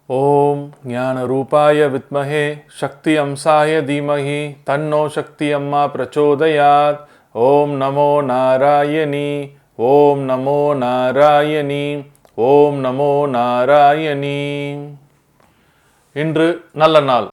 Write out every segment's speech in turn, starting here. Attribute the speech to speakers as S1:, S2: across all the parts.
S1: ओम ज्ञान रूपाय विद्महे शक्ति अंशाय धीमहि तन्नो शक्ति अम्मा प्रचोदयात्। ओम नमो नारायणी ओम नमो नारायणी ओम नमो नारायणी। இன்று நல்ல நாள்.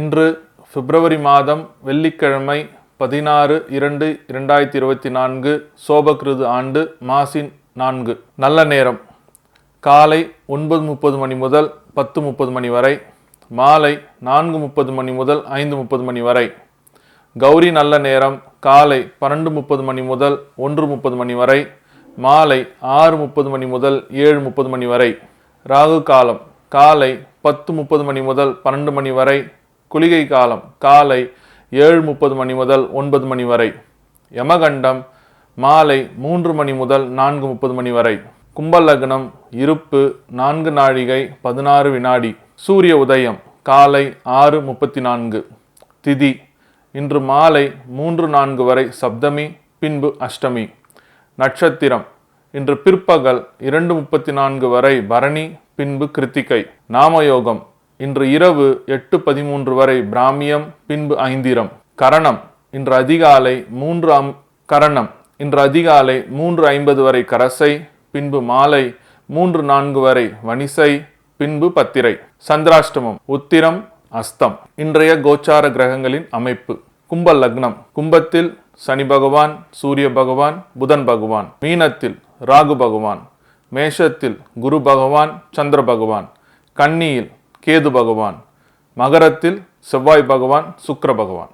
S1: இன்று பிப்ரவரி மாதம் வெள்ளிக்கிழமை 16/2/2024 சோபகிருது ஆண்டு மாசின் 4. நல்ல நேரம் காலை 9:30 மணி முதல் 10:30 மணி வரை, மாலை 4:30 மணி முதல் 5:30 மணி வரை. கௌரி நல்ல நேரம் காலை 12:30 மணி முதல் 1:30 மணி வரை, மாலை 6:30 மணி முதல் 7:30 மணி வரை. ராகு காலம் காலை 10:30 மணி முதல் 12 மணி வரை. குளிகை காலம் காலை 7:30 மணி முதல் 9 மணி வரை. யமகண்டம் மாலை 3 மணி முதல் 4:30 மணி வரை. கும்ப லக்னம் இருப்பு 4 நாழிகை 16 வினாடி. சூரிய உதயம் காலை 6:34. திதி இன்று மாலை 3:04 வரை சப்தமி, பின்பு அஷ்டமி. நட்சத்திரம் இன்று பிற்பகல் 2:34 வரை பரணி, பின்பு கிருத்திகை. நாமயோகம் இன்று இரவு 8:13 வரை பிராமியம், பின்பு ஐந்திரம். கரணம் இன்று அதிகாலை 3:50 வரை கரசை, பின்பு மாலை 3:04 வரை வணிசை, பின்பு பத்திரை. சந்திராஷ்டமம் உத்திரம் அஸ்தம். இன்றைய கோச்சார கிரகங்களின் அமைப்பு. கும்ப லக்னம் கும்பத்தில் சனி பகவான், சூரிய பகவான், புதன் பகவான். மீனத்தில் ராகு பகவான். மேஷத்தில் குரு பகவான், சந்திர பகவான். கன்னியில் கேது பகவான். மகரத்தில் செவ்வாய் பகவான், சுக்கிர பகவான்.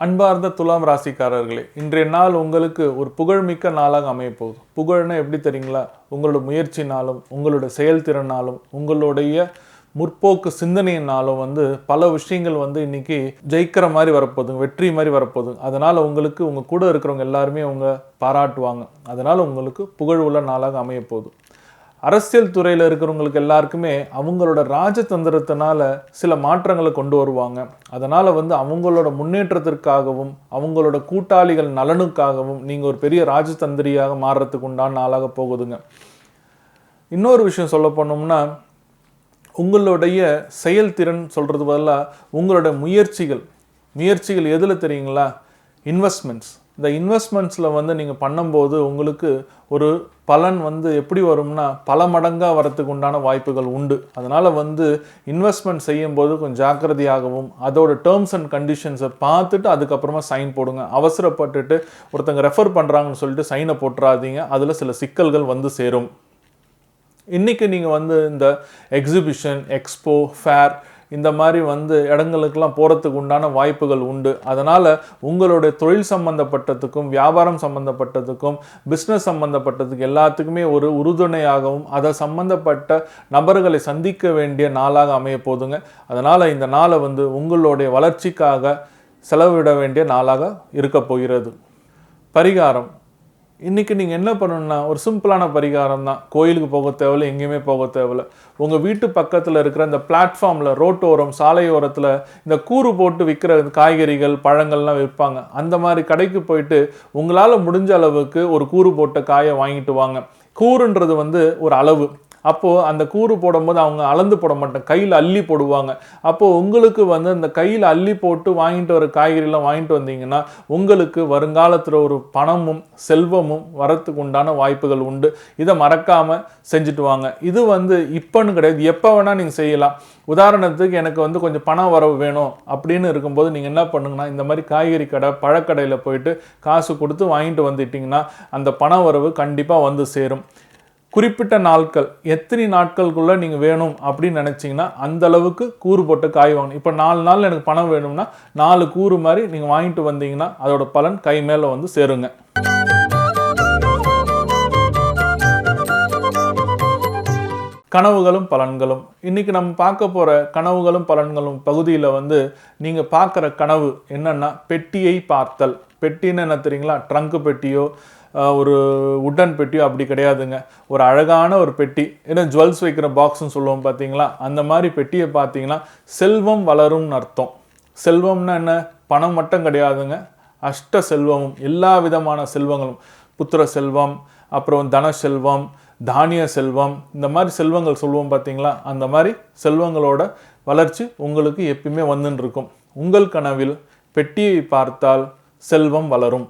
S1: அன்பார்ந்த துலாம் ராசிக்காரர்களே, இன்றைய நாள் உங்களுக்கு ஒரு புகழ்மிக்க நாளாக அமையப்போகுது. புகழ்னா எப்படி தெரியுங்களா? உங்களோட முயற்சினாலும் உங்களோட செயல்திறனாலும் உங்களுடைய முற்போக்கு சிந்தனையினாலும் பல விஷயங்கள் இன்னைக்கு ஜெயிக்கிற மாதிரி வரப்போகுதுங்க, வெற்றி மாதிரி வரப்போகுதுங்க. அதனால் உங்களுக்கு உங்கள் கூட இருக்கிறவங்க எல்லாருமே அவங்க பாராட்டுவாங்க. அதனால் உங்களுக்கு புகழ் உள்ள நாளாக அமையப்போகுது. அரசியல் துறையில் இருக்கிறவங்களுக்கு எல்லாருக்குமே அவங்களோட ராஜதந்திரத்தினால சில மாற்றங்களை கொண்டு வருவாங்க. அதனால் அவங்களோட முன்னேற்றத்திற்காகவும் அவங்களோட கூட்டாளிகள் நலனுக்காகவும் நீங்கள் ஒரு பெரிய ராஜதந்திரியாக மாறுறதுக்கு உண்டான நாளாக போகுதுங்க. இன்னொரு விஷயம் சொல்ல போனோம்னா, உங்களுடைய செயல்திறன் சொல்கிறது பதிலாக உங்களோட முயற்சிகள் எதில் தெரியுங்களா? இன்வெஸ்ட்மெண்ட்ஸ். இந்த இன்வெஸ்ட்மெண்ட்ஸில் நீங்கள் பண்ணும்போது உங்களுக்கு ஒரு பலன் எப்படி வரும்னா பல மடங்காக வரத்துக்கு உண்டான வாய்ப்புகள் உண்டு. அதனால் இன்வெஸ்ட்மெண்ட் செய்யும்போது கொஞ்சம் ஜாக்கிரதையாகவும் அதோட டேர்ம்ஸ் அண்ட் கண்டிஷன்ஸை பார்த்துட்டு அதுக்கப்புறமா சைன் போடுங்க. அவசரப்பட்டுட்டு ஒருத்தங்க ரெஃபர் பண்ணுறாங்கன்னு சொல்லிட்டு சைனை போட்டுறாதீங்க. அதில் சில சிக்கல்கள் சேரும். இன்றைக்கி நீங்கள் இந்த எக்ஸிபிஷன், எக்ஸ்போ, ஃபேர் இந்த மாதிரி இடங்களுக்கெல்லாம் போகிறதுக்கு உண்டான வாய்ப்புகள் உண்டு. அதனால் உங்களுடைய தொழில் சம்பந்தப்பட்டதுக்கும் வியாபாரம் சம்பந்தப்பட்டதுக்கும் பிஸ்னஸ் சம்பந்தப்பட்டதுக்கு எல்லாத்துக்குமே ஒரு உறுதுணையாகவும் அதை சம்பந்தப்பட்ட நபர்களை சந்திக்க வேண்டிய நாளாக அமைய போதுங்க. அதனால் இந்த நாளை உங்களுடைய வளர்ச்சிக்காக செலவிட வேண்டிய நாளாக இருக்க போகிறது. பரிகாரம் இன்றைக்கி நீங்கள் என்ன பண்ணணும்னா, ஒரு சிம்பிளான பரிகாரம் தான். கோயிலுக்கு போக தேவையில்லை, எங்கேயுமே போக தேவையில்லை. உங்கள் வீட்டு பக்கத்தில் இருக்கிற இந்த பிளாட்ஃபார்மில், ரோட்டோரம், சாலையோரத்தில் இந்த கூறு போட்டு விற்கிற காய்கறிகள், பழங்கள்லாம் விற்பாங்க. அந்த மாதிரி கடைக்கு போயிட்டு உங்களால் முடிஞ்ச அளவுக்கு ஒரு கூறு போட்ட காயை வாங்கிட்டு வாங்க. கூறுன்றது ஒரு அளவு. அப்போது அந்த கூறு போடும்போது அவங்க அளந்து போட மாட்டாங்க, கையில் அள்ளி போடுவாங்க. அப்போது உங்களுக்கு இந்த கையில் அள்ளி போட்டு வாங்கிட்டு வர காய்கறிலாம் வாங்கிட்டு வந்தீங்கன்னா உங்களுக்கு வருங்காலத்தில் ஒரு பணமும் செல்வமும் வரத்துக்கு உண்டான வாய்ப்புகள் உண்டு. இதை மறக்காமல் செஞ்சுட்டு வாங்க. இது இப்போன்னு கிடையாது, எப்போ வேணால் நீங்கள் செய்யலாம். உதாரணத்துக்கு எனக்கு கொஞ்சம் பணம் வரவு வேணும் அப்படின்னு இருக்கும்போது நீங்கள் என்ன பண்ணுங்கன்னா, இந்த மாதிரி காய்கறி கடை, பழக்கடையில் போயிட்டு காசு கொடுத்து வாங்கிட்டு வந்துட்டிங்கன்னா அந்த பண வரவு கண்டிப்பாக சேரும். குறிப்பிட்ட நாட்கள், எத்தனை நாட்களுக்குள்ளே நீங்கள் வேணும் அப்படின்னு நினச்சிங்கன்னா அந்த அளவுக்கு கூறு போட்டு காய் வாங்கணும். இப்போ 4 நாள் எனக்கு பணம் வேணும்னா 4 கூறு மாதிரி நீங்கள் வாங்கிட்டு வந்தீங்கன்னா அதோட பலன் கை மேலே சேருங்க. கனவுகளும் பலன்களும். இன்றைக்கி நம்ம பார்க்க போகிற கனவுகளும் பலன்களும் பகுதியில் நீங்கள் பார்க்குற கனவு என்னென்னா, பெட்டியை பார்த்தல். பெட்டின்னு என்ன தெரியுங்களா? ட்ரங்கு பெட்டியோ ஒரு உட்டன் பெட்டியோ அப்படி கிடையாதுங்க. ஒரு அழகான ஒரு பெட்டி, ஏன்னா ஜுவல்ஸ் வைக்கிற பாக்ஸ்ன்னு சொல்லுவோம் பார்த்தீங்களா, அந்த மாதிரி பெட்டியை பார்த்தீங்கன்னா செல்வம் வளரும்னு அர்த்தம். செல்வம்னா என்ன, பணம் மட்டும் கிடையாதுங்க, அஷ்ட செல்வமும், எல்லா விதமான செல்வங்களும், புத்திர செல்வம், அப்புறம் தன செல்வம், தானிய செல்வம், இந்த மாதிரி செல்வங்கள் சொல்லுவோம் பார்த்தீங்களா, அந்த மாதிரி செல்வங்களோட வளர்ச்சி உங்களுக்கு எப்பயுமே வந்துன்னு இருக்கும். உங்கள் கனவில் பெட்டியை பார்த்தால் செல்வம் வளரும்.